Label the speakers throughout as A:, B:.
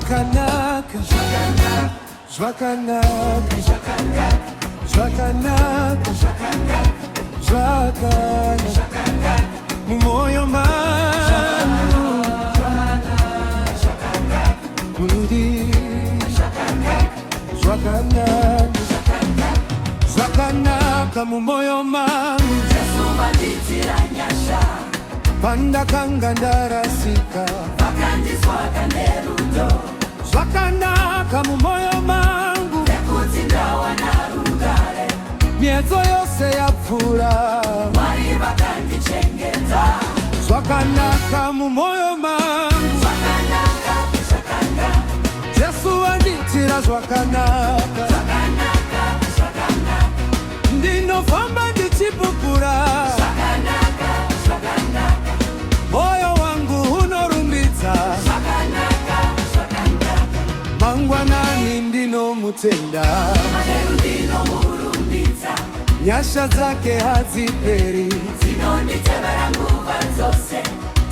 A: Zvakanaka, zvakanaka, zvakanaka, zvakanaka, mumwoyo mangu mudi zvakanaka, zvakanaka mumwoyo mangu pandakanga ndarasika zvakanaka mumwoyo mangu miedzo yose yapfura zvakanaka mumwoyo mangu Jesu wandiitira zvakanaka ndinofamba ndichipupura moyo wangu unorumbidza mangwanani ndinomutenda nyasha dzake hadziperi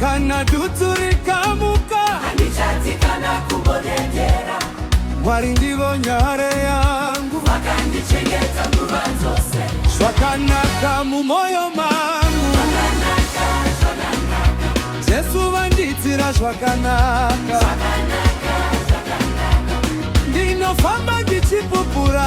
A: kana dutu rikamuka Mwari ndivo nyare yangu zvakanaka mumwoyo mangu Jesu wandiitira zvakanaka ndinofamba ndichipupura